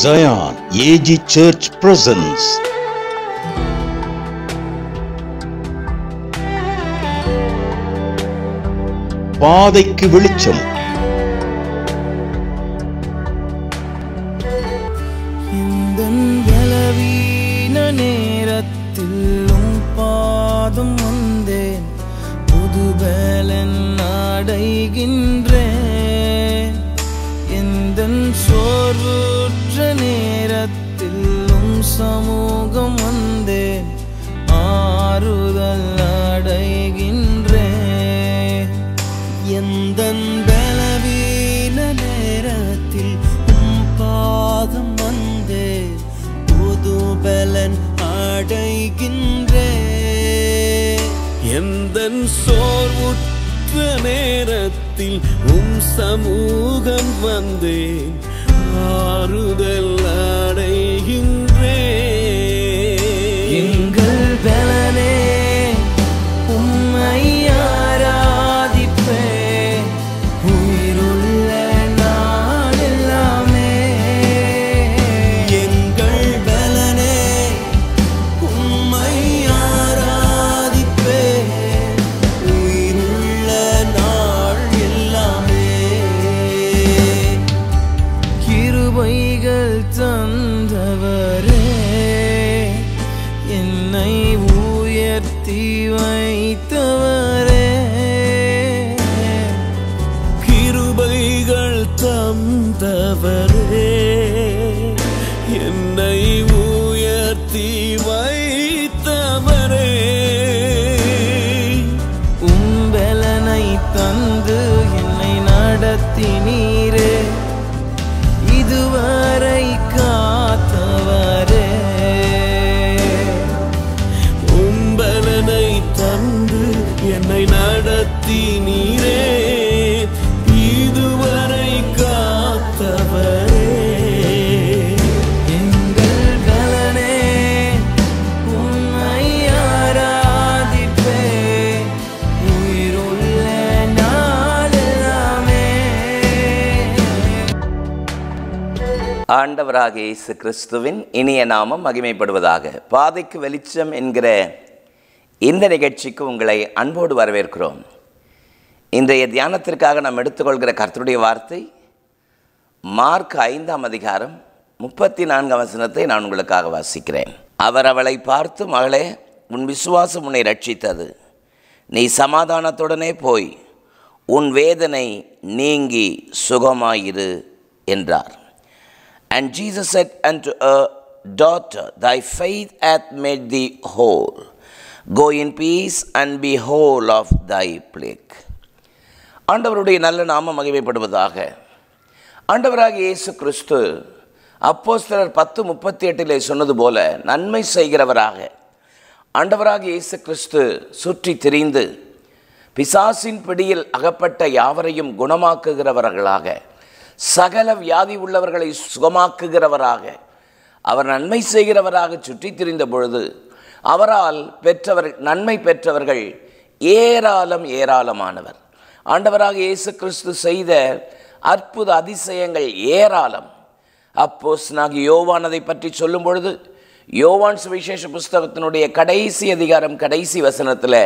Zion AG Church presents பாதைக்கு வெளிச்சம். இந்த பலவீன நேரத்திலும் பாதம் வந்தேன், புது பலன் அடைகின்றேன். எந்த சோர்வுற்ற நேரத்திலும் சமூகம் வந்தேன், ஆறுதல் அடைகின்றேன். எந்த பலவீன நேரத்தில் பாதம் வந்தேன், புது பலன் அடைகின்றேன். எந்தன் சோர்வுற்ற நேரத்தில் சமூகம் வந்தேன், ஆறுதல் அடைகின்றேன். எங்கள் பலனே உம்மை ஆராதிப்பேன், உயிருள்ள நாளெல்லாமே. எங்கள் பலனே உம்மை ஆராதிப்பேன், உயிருள்ள நாள் எல்லாமே. கிருபைகள் தந்தவரே, என்னை உயர்த்தி வைத்தவரே. கிருபைகள் தந்தவரே, என்னை உயர்த்தி வைத்தவரே. உம்பலனை தந்து என்னை நடத்தினீரே, இதுவரை காத்தவரே. உம்பலனை தந்து என்னை நடத்தி நீரே, இதுவரை காத்தவரே. எங்கள் பலனே உம்மை ஆராதிப்பேன், உயிருள்ள நாளெல்லாமே. ஆண்டவராகிய இயேசு கிறிஸ்துவின் இனிய நாமம் மகிமைப்படுவதாக. பாதைக்கு வெளிச்சம் என்கிற இந்த நிகழ்ச்சிக்கு உங்களை அன்போடு வரவேற்கிறோம். இன்றைய தியானத்திற்காக நாம் எடுத்துக்கொள்கிற கர்த்தருடைய வார்த்தை மார்க் 5ஆம் அதிகாரம் 34ஆம் வசனத்தை நான் உங்களுக்காக வாசிக்கிறேன். அவர் அவளை பார்த்து, மகளே, உன் விசுவாசம் உன்னை ரட்சித்தது, நீ சமாதானத்துடனே போய் உன் வேதனை நீங்கி சுகமாயிரு என்றார். And Jesus said unto her, Daughter, thy faith hath made thee whole. Go in peace and be whole of thy plague. ஆண்டவருடைய நல்ல நாமம் மகிமைப்படுவதாக. ஆண்டவராகிய இயேசு கிறிஸ்து அப்போஸ்தலர் 10:38 சொன்னது போல நன்மை செய்கிறவராக ஆண்டவராகிய இயேசு கிறிஸ்து சுற்றி திரிந்து பிசாசின் பிடியில் அகப்பட்ட யாவரையும் குணமாக்குகிறவர்களாக, சகல வியாதி உள்ளவர்களை சுகமாக்குகிறவராக, அவர் நன்மை செய்கிறவராக சுற்றி திரிந்த பொழுது அவரால் நன்மை பெற்றவர்கள் ஏராளமானவர். ஆண்டவராக இயேசு கிறிஸ்து செய்த அற்புத அதிசயங்கள் ஏராளம். அப்போஸ்தலனாகிய யோவான் அதை பற்றி சொல்லும் பொழுது, யோவான் சுவிசேஷ புஸ்தகத்தினுடைய கடைசி அதிகாரம் கடைசி வசனத்தில்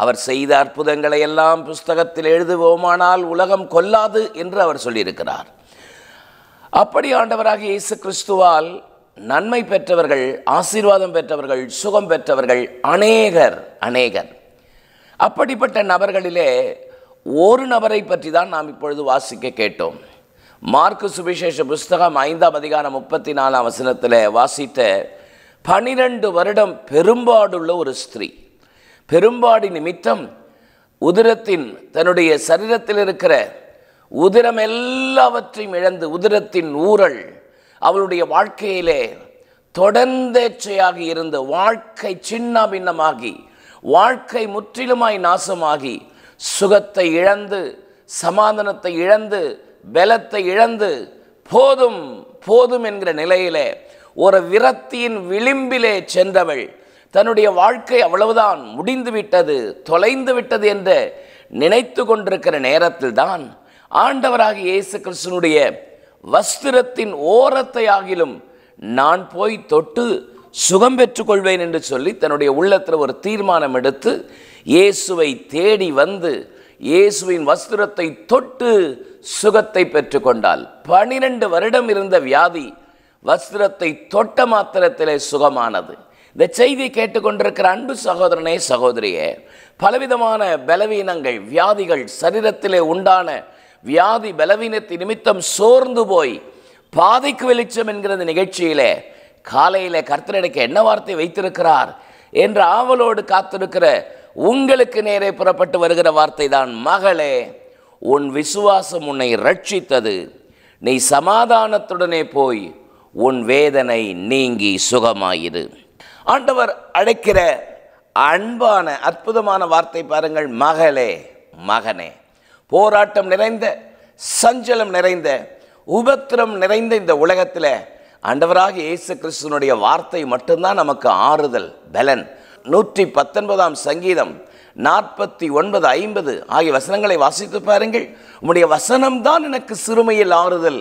அவர் செய்த அற்புதங்களை எல்லாம் புஸ்தகத்தில் எழுதுவோமானால் உலகம் கொல்லாது என்று அவர் சொல்லியிருக்கிறார். அப்படி ஆண்டவராக இயேசு கிறிஸ்துவால் நன்மை பெற்றவர்கள், ஆசீர்வாதம் பெற்றவர்கள், சுகம் பெற்றவர்கள் அநேகர். அப்படிப்பட்ட நபர்களிலே ஒரு நபரை பற்றி தான் நாம் இப்பொழுது வாசிக்க கேட்டோம். மார்க்கு சுவிசேஷ புஸ்தகம் 5ஆம் அதிகாரம் 34ஆம் வசனத்தில் வாசித்த 12 வருடம் பெரும்பாடுள்ள ஒரு ஸ்திரீ, பெரும்பாடி நிமித்தம் தன்னுடைய சரீரத்தில் இருக்கிற உதிரம் எல்லாவற்றையும் இழந்து, உதிரத்தின் ஊரல் அவளுடைய வாழ்க்கையிலே தொடர்ந்தேச்சையாக இருந்து, வாழ்க்கை சின்ன பின்னமாகி, வாழ்க்கை முற்றிலுமாய் நாசமாகி, சுகத்தை இழந்து, சமாதானத்தை இழந்து, பலத்தை இழந்து, போதும் என்கிற நிலையிலே ஒரு விரக்தியின் விளிம்பிலே சென்றவள், தன்னுடைய வாழ்க்கை அவ்வளவுதான் முடிந்து விட்டது, தொலைந்து விட்டது என்று நினைத்து கொண்டிருக்கிற நேரத்தில் தான் ஆண்டவராகிய இயேசு கிறிஸ்துவினுடைய வஸ்திரத்தின் ஓரத்தை ஆகிலும் நான் போய் தொட்டு சுகம் பெற்றுக்கொள்வேன் என்று சொல்லி தன்னுடைய உள்ளத்தில் ஒரு தீர்மானம் எடுத்து இயேசுவை தேடி வந்து இயேசுவின் வஸ்திரத்தை தொட்டு சுகத்தை பெற்றுக்கொண்டாள். 12 வருடம் இருந்த வியாதி வஸ்திரத்தை தொட்ட மாத்திரத்திலே சுகமானது. இந்த செய்தி கேட்டுக்கொண்டிருக்கிற அன்பு சகோதரனே, சகோதரியே, பலவிதமான பலவீனங்கள், வியாதிகள், சரீரத்திலே உண்டான வியாதி பலவீனத்தின் நிமித்தம் சோர்ந்து போய் பாதைக்கு வெளிச்சம் என்கிற நிகழ்ச்சியிலே காலையில கர்த்தருக்கு என்ன வார்த்தை வைத்திருக்கிறார் என்ற ஆவலோடு காத்திருக்கிற உங்களுக்கு நேரே புறப்பட்டு வருகிற வார்த்தை தான், மகளே, உன் விசுவாசம் உன்னை ரட்சித்தது, நீ சமாதானத்துடனே போய் உன் வேதனை நீங்கி சுகமாயிரு. ஆண்டவர் அழைக்கிற அன்பான அற்புதமான வார்த்தை பாருங்கள், மகளே, மகனே. போராட்டம் நிறைந்த, சஞ்சலம் நிறைந்த, உபத்திரம் நிறைந்த இந்த உலகத்தில் ஆண்டவராக இயேசு கிறிஸ்துவினுடைய வார்த்தை மட்டும்தான் நமக்கு ஆறுதல், பலன். 119 சங்கீதம் 49, 50 ஆகிய வசனங்களை வாசித்து பாருங்கள். உம்முடைய வசனம்தான் எனக்கு சிறுமையில் ஆறுதல்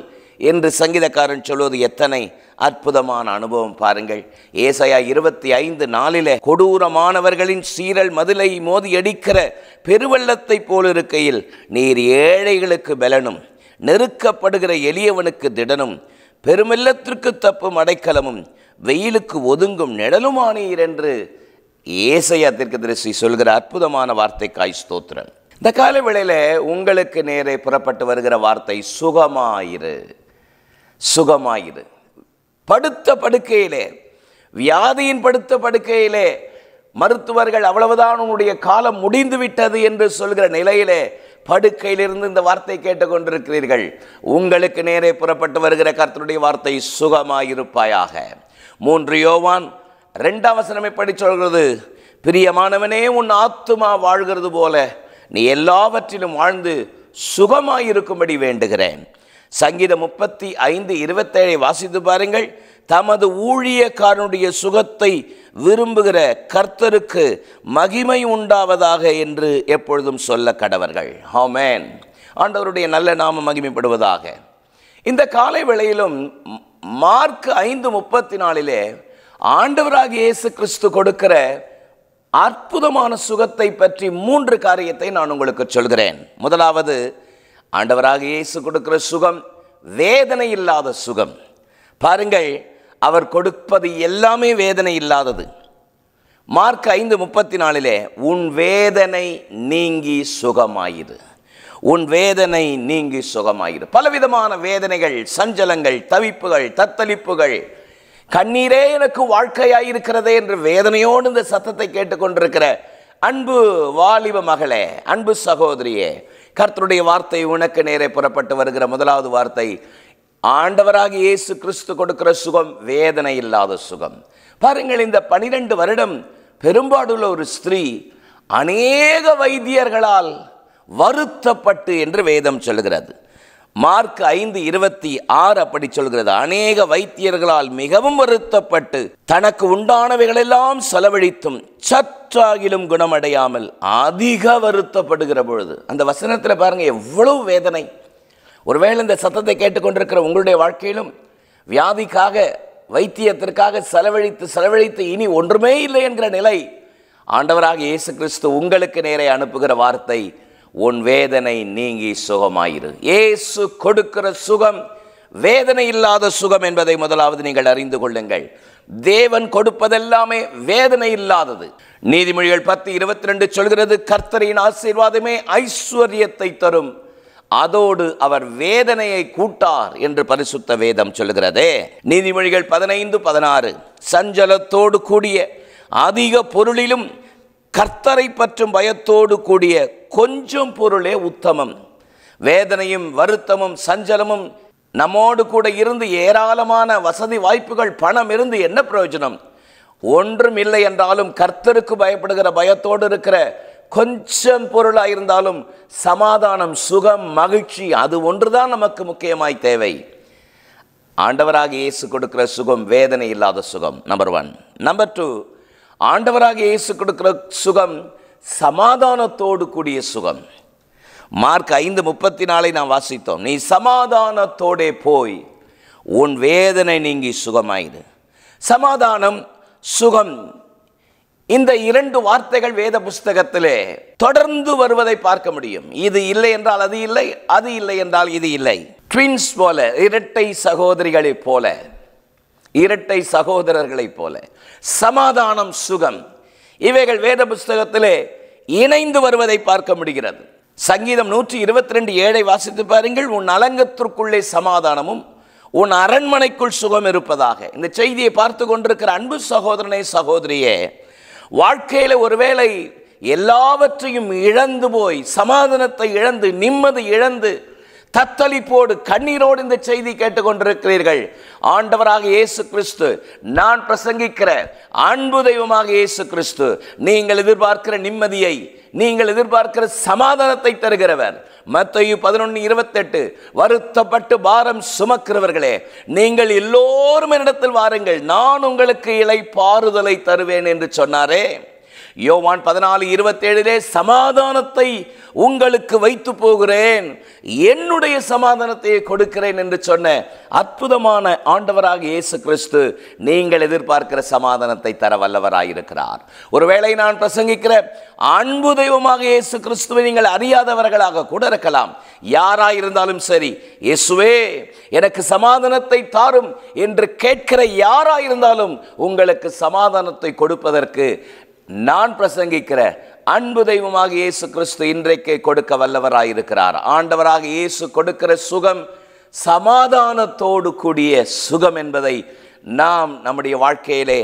என்று சங்கீதக்காரன் சொல்வது எத்தனை அற்புதமான அனுபவம் பாருங்கள். ஏசாயா 25:4 கொடூரமானவர்களின் சீரல் மதிலை மோதி அடிக்கிற பெருவெள்ளத்தை போல் இருக்கையில் நீர் ஏழைகளுக்கு பலனும் நெருக்கப்படுகிற எளியவனுக்கு திடனும் பெருமெல்லத்திற்கு தப்பும் அடைக்கலமும் வெயிலுக்கு ஒதுங்கும் நிழலுமானீர் என்று ஏசாயா தீர்க்கதரிசி சொல்கிற அற்புதமான வார்த்தைக்காய் ஸ்தோத்திரம். இந்த கால வேளையில உங்களுக்கு நேரே புறப்பட்டு வருகிற வார்த்தை, சுகமாயிரு, சுகமாயிரு. படுத்த படுக்கையிலே, வியாதியின் படுத்த படுக்கையிலே மருத்துவர்கள் அவ்வளவுதான் உன்னுடைய காலம் முடிந்து விட்டது என்று சொல்கிற நிலையிலே படுக்கையிலிருந்து இந்த வார்த்தை கேட்டுக்கொண்டிருக்கிறீர்கள். உங்களுக்கு நேரே புறப்பட்டு வருகிற கர்த்தருடைய வார்த்தை, சுகமாயிருப்பாயாக. 3 யோவான் 2 படி சொல்கிறது, பிரியமானவனே, உன் ஆத்துமா வாழ்கிறது போல நீ எல்லாவற்றிலும் வாழ்ந்து சுகமாயிருக்கும்படி வேண்டுகிறேன். சங்கீதம் 35:27 வாசித்து பாருங்கள். தமது ஊழியக்காரனுடைய சுகத்தை விரும்புகிற கர்த்தருக்கு மகிமை உண்டாவதாக என்று எப்பொழுதும் சொல்ல கடவர்கள். ஆமென். ஆண்டவருடைய நல்ல நாமம் மகிமைப்படுவதாக. இந்த காலை வேளையிலும் மார்க் 5:34 ஆண்டவராக இயேசு கிறிஸ்து கொடுக்கிற அற்புதமான சுகத்தை பற்றி 3 காரியத்தை நான் உங்களுக்கு சொல்கிறேன். முதலாவது, ஆண்டவராக இயேசு கொடுக்கிற சுகம் வேதனை இல்லாத சுகம். பாருங்கள், அவர் கொடுப்பது எல்லாமே வேதனை இல்லாதது. மார்க் 5:34 உன் வேதனை நீங்கி சுகமாயிரு, உன் வேதனை நீங்கி சுகமாயிரு. பலவிதமான வேதனைகள், சஞ்சலங்கள், தவிப்புகள், தத்தளிப்புகள், கண்ணீரே எனக்கு வாழ்க்கையாயிருக்கிறதே என்று வேதனையோடு இந்த சத்தத்தை கேட்டுக்கொண்டிருக்கிற அன்பு வாலிப மகளே, அன்பு சகோதரியே, கர்த்தருடைய வார்த்தை உனக்கு நேரே புறப்பட்டு வருகிற முதலாவது வார்த்தை, ஆண்டவராக இயேசு கிறிஸ்து கொடுக்கிற சுகம் வேதனை இல்லாத சுகம். பாருங்கள், இந்த 12 வருடம் பெரும்பாடுள்ள ஒரு ஸ்திரீ அநேக வைத்தியர்களால் வருத்தப்பட்டு என்று வேதம் சொல்கிறது. மார்க் 5:26 அப்படி சொல்கிறது, அநேக வைத்தியர்களால் மிகவும் வருத்தப்பட்டு தனக்கு உண்டானவைகளெல்லாம் செலவழித்தும் சற்றாகிலும் குணமடையாமல் அதிக வருத்தப்படுகிற பொழுது. அந்த வசனத்தில் பாருங்க எவ்வளவு வேதனை. ஒருவேளை இந்த சத்தத்தை கேட்டுக்கொண்டிருக்கிற உங்களுடைய வாழ்க்கையிலும் வியாதிக்காக, வைத்தியத்திற்காக செலவழித்து இனி ஒன்றுமே இல்லை என்கிற நிலை, ஆண்டவராக இயேசு கிறிஸ்து உங்களுக்கு நேரே அனுப்புகிற வார்த்தை, உன் வேதனை நீங்கி சுகமாயிரு. இயேசு கொடுக்கிற சுகம் வேதனை இல்லாத சுகம் என்பதை முதலாவது நீங்கள் அறிந்து கொள்ளுங்கள். தேவன் கொடுப்பதெல்லாமே வேதனை இல்லாதது. நீதிமொழிகள் 10:22 சொல்கிறது, கர்த்தரின் ஆசீர்வாதமே ஐஸ்வர்யத்தை தரும், அதோடு அவர் வேதனையை கூட்டார் என்று பரிசுத்த வேதம் சொல்கிறதே. நீதிமொழிகள் 15:16 சஞ்சலத்தோடு கூடிய அதிக பொருளிலும் கர்த்தரை பற்றும் பயத்தோடு கூடிய கொஞ்சம் பொருளே உத்தமம். வேதனையும் வருத்தமும் சஞ்சலமும் நம்மோடு கூட இருந்து ஏராளமான வசதி வாய்ப்புகள், பணம் இருந்து என்ன பிரயோஜனம்? ஒன்றும் இல்லை என்றாலும் கர்த்தருக்கு பயப்படுகிற பயத்தோடு இருக்கிற கொஞ்சம் பொருளாக இருந்தாலும் சமாதானம், சுகம், மகிழ்ச்சி, அது ஒன்றுதான் நமக்கு முக்கியமாய் தேவை. ஆண்டவராக இயேசு கொடுக்கிற சுகம் வேதனை இல்லாத சுகம், நம்பர் 1. நம்பர் 2, ஆண்டவராக இயேசு கொடுக்கிற சுகம் சமாதானத்தோடு கூடிய சுகம். மார்க் 5:34 நாம் வாசித்தோம். நீ சமாதானத்தோடே போய் உன் வேதனை நீங்கி சுகமாயிடு. சமாதானம், சுகம், இந்த இரண்டு வார்த்தைகள் வேத புஸ்தகத்திலே தொடர்ந்து வருவதை பார்க்க முடியும். இது இல்லை என்றால் அது இல்லை, அது இல்லை என்றால் இது இல்லை. ட்வின்ஸ் போல, இரட்டை சகோதரிகளைப் போல, இரட்டை சகோதரர்களைப் போல சமாதானம், சுகம், இவைகள் வேத புஸ்தகத்திலே இணைந்து வருவதை பார்க்க முடிகிறது. சங்கீதம் 122:7 வாசித்து பாருங்கள். உன் அலங்கத்திற்குள்ளே சமாதானமும் உன் அரண்மனைக்குள் சுகம் இருப்பதாக. இந்த செய்தியை பார்த்து கொண்டிருக்கிற அன்பு சகோதரனே, சகோதரியே, வாழ்க்கையில் ஒருவேளை எல்லாவற்றையும் இழந்து போய், சமாதானத்தை இழந்து, நிம்மதி இழந்து, தத்தளிப்போடு, கண்ணீரோடு இந்த செய்தி கேட்டுக்கொண்டிருக்கிறீர்கள். ஆண்டவராக இயேசு கிறிஸ்து, நான் பிரசங்கிக்கிற அன்பு தெய்வமாக இயேசு கிறிஸ்து, நீங்கள் எதிர்பார்க்கிற நிம்மதியை, நீங்கள் எதிர்பார்க்கிற சமாதானத்தை தருகிறவர். மத்தேயு 11:28 வருத்தப்பட்டு பாரம் சுமக்கிறவர்களே, நீங்கள் எல்லோரும் என்னிடத்தில் வாருங்கள், நான் உங்களுக்கு இளைப்பாறுதலை தருவேன் என்று சொன்னாரே. யோவான் 14:27 சமாதானத்தை உங்களுக்கு வைத்து போகிறேன், என்னுடைய சமாதானத்தை கொடுக்கிறேன் என்று சொன்ன அற்புதமான ஆண்டவராக இயேசு கிறிஸ்து நீங்கள் எதிர்பார்க்கிற சமாதானத்தை தர வல்லவராயிருக்கிறார். ஒருவேளை நான் பிரசங்கிக்கிற அன்பு தெய்வமாக இயேசு கிறிஸ்துவை நீங்கள் அறியாதவர்களாக கூட இருக்கலாம். யாராயிருந்தாலும் சரி, இயேசுவே எனக்கு சமாதானத்தை தாரும் என்று கேட்கிற யாராயிருந்தாலும் உங்களுக்கு சமாதானத்தை கொடுப்பதற்கு நான் பிரசங்கிக்கிற அன்பு தெய்வமாக இயேசு கிறிஸ்து இன்றைக்கே கொடுக்க வல்லவராயிருக்கிறார். ஆண்டவராக இயேசு கொடுக்கிற சுகம் சமாதானத்தோடு கூடிய சுகம் என்பதை நாம் நம்முடைய வாழ்க்கையிலே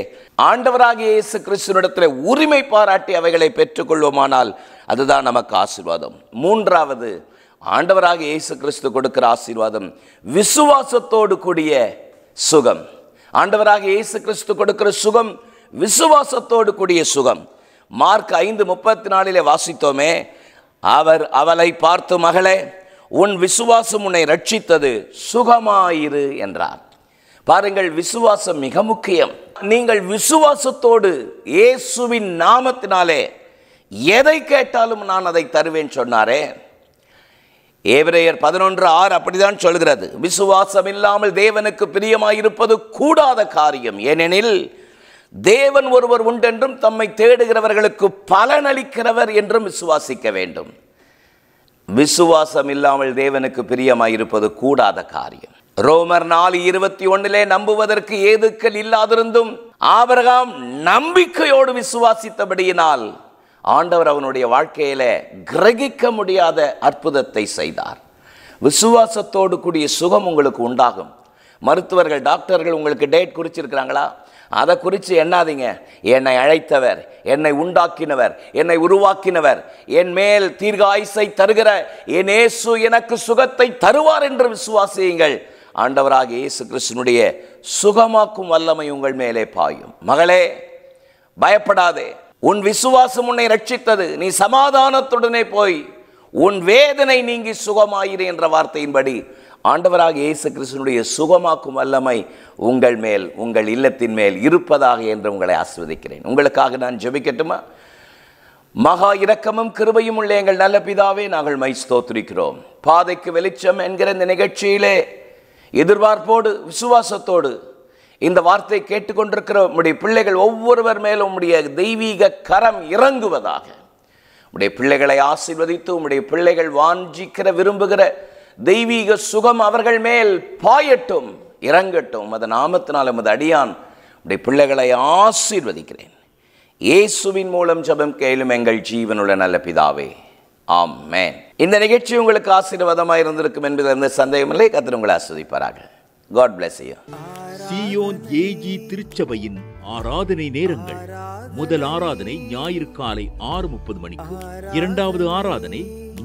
ஆண்டவராக இயேசு கிறிஸ்துவிடத்தில் உரிமை பாராட்டி அவைகளை பெற்றுக்கொள்வோமானால் அதுதான் நமக்கு ஆசீர்வாதம். மூன்றாவது, ஆண்டவராக இயேசு கிறிஸ்து கொடுக்கிற ஆசீர்வாதம் விசுவாசத்தோடு கூடிய சுகம். ஆண்டவராக இயேசு கிறிஸ்து கொடுக்கிற சுகம் விசுவாசத்தோடு கூடிய சுகம். மார்க் 5:34 வாசித்தோமே, அவர் அவளை பார்த்து, மகளே, உன் விசுவாசம் உன்னை ரட்சித்தது, சுகமாயிரு என்றார். பாருங்கள், விசுவாசம் மிக முக்கியம். நீங்கள் விசுவாசத்தோடு இயேசுவின் நாமத்தினாலே எதை கேட்டாலும் நான் அதை தருவேன் சொன்னாரே. எபிரேயர் 11:6 அப்படிதான் சொல்கிறது. விசுவாசம் இல்லாமல் தேவனுக்கு பிரியமாயிருப்பது கூடாத காரியம், ஏனெனில் தேவன் ஒருவர் உண்டென்றும் தம்மை தேடுகிறவர்களுக்கு பலனளிக்கிறவர் என்றும் விசுவாசிக்க வேண்டும். விசுவாசம் இல்லாமல் தேவனுக்கு பிரியமாயிருப்பது கூடாத காரியம். ரோமர் 4:21 நம்புவதற்கு ஏதுக்கள் இல்லாதிருந்தும் ஆபிரகாம் நம்பிக்கையோடு விசுவாசித்தபடியினால் ஆண்டவர் அவனுடைய வாழ்க்கையில கிரகிக்க முடியாத அற்புதத்தை செய்தார். விசுவாசத்தோடு கூடிய சுகம் உங்களுக்கு உண்டாகும். மருத்துவர்கள், டாக்டர்கள் உங்களுக்கு டேட் குறிச்சிருக்கிறாங்களா? அதை குறித்து எண்ணாதீங்க. என்னை அழைத்தவர், என்னை உண்டாக்கினவர், என்னை உருவாக்கினவர், என் மேல் தீர்காயுசை தருகிற என் இயேசு எனக்கு சுகத்தை தருவார் என்று விசுவாசியுங்கள். ஆண்டவராக இயேசு கிறிஸ்துவினுடைய சுகமாக்கும் வல்லமை உங்கள் மேலே பாயும். மகளே, பயப்படாதே, உன் விசுவாசம் உன்னை ரட்சித்தது, நீ சமாதானத்துடனே போய் உன் வேதனை நீங்கி சுகமாயிரு என்ற வார்த்தையின்படி ஆண்டவராக இயேசு கிறிஸ்துவினுடைய சுகமாக்கும் வல்லமை உங்கள் மேல், உங்கள் இல்லத்தின் மேல் இருப்பதாக என்று உங்களை ஆசீர்வதிக்கிறேன். உங்களுக்காக நான் ஜெபிக்கட்டுமா? மகா இரக்கமும் கிருபையும் உள்ள எங்கள் நல்ல பிதாவே, நாங்கள் மை ஸ்தோத்திரிக்கிறோம். பாதைக்கு வெளிச்சம் என்கிற இந்த நிகழ்ச்சியிலே எதிர்பார்ப்போடு, விசுவாசத்தோடு இந்த வார்த்தை கேட்டுக்கொண்டிருக்கிற உம்முடைய பிள்ளைகள் ஒவ்வொருவர் மேலும் உம்முடைய தெய்வீக கரம் இறங்குவதாக. உம்முடைய பிள்ளைகளை ஆசீர்வதித்து உம்முடைய பிள்ளைகள் வாஞ்சிக்கிற, விரும்புகிற தெய்வீக சுகம் அவர்கள் மேல் பாயட்டும், இறங்கட்டும். உமது நாமத்தினால் உமது அடியான் உடைய பிள்ளைகளை ஆசீர்வதிக்கிறேன். இயேசுவின் மூலம் ஜெபம் கேளும் எங்கள் ஜீவனுள்ள நல்ல பிதாவே, ஆமென். இந்த நிகழ்ச்சி உங்களுக்கு ஆசீர்வாதமாக இருந்திருக்கும் என்பது எந்த சந்தேகமில்லை. கர்த்தர் உங்களை ஆசீர்வதிப்பாராக. God bless you. சீயோன் ஏஜி திருச்சபையின் ஆராதனை நேரங்கள்: முதல் ஆராதனை ஞாயிறு காலை 6:30 மணிக்கு, இரண்டாவது ஆராதனை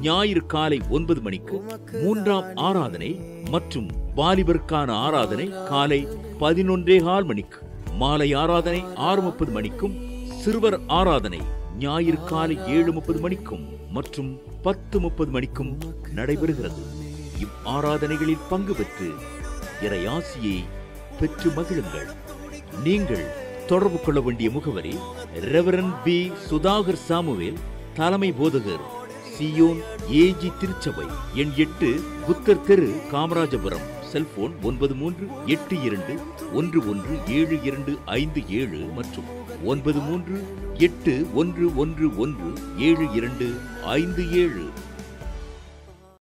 ஞாயிறு காலை 9 மணிக்கு, மூன்றாம் ஆராதனை மற்றும் வாலிபருக்கான ஆராதனை காலை 11:15 மணிக்கு, மாலை ஆராதனை 6:30 மணிக்கும், சிறுவர் ஆராதனை ஞாயிறு காலை 7:30 மணிக்கும் மற்றும் 10:30 மணிக்கும் நடைபெறுகிறது. இவ் ஆராதனைகளில் பங்கு பெற்று இறையாசியை பெற்று மகிழுங்கள். நீங்கள் தொடர்பு கொள்ள வேண்டிய முகவரி: ரெவரண்ட் பி. சுதாகர் சாமுவேல், தலைமை போதகர், சியோன் ஏஜி திருச்சபை, எண் 8, புத்தர் தெரு, காமராஜபுரம். செல்போன் 9382117257 மற்றும் 9381117257.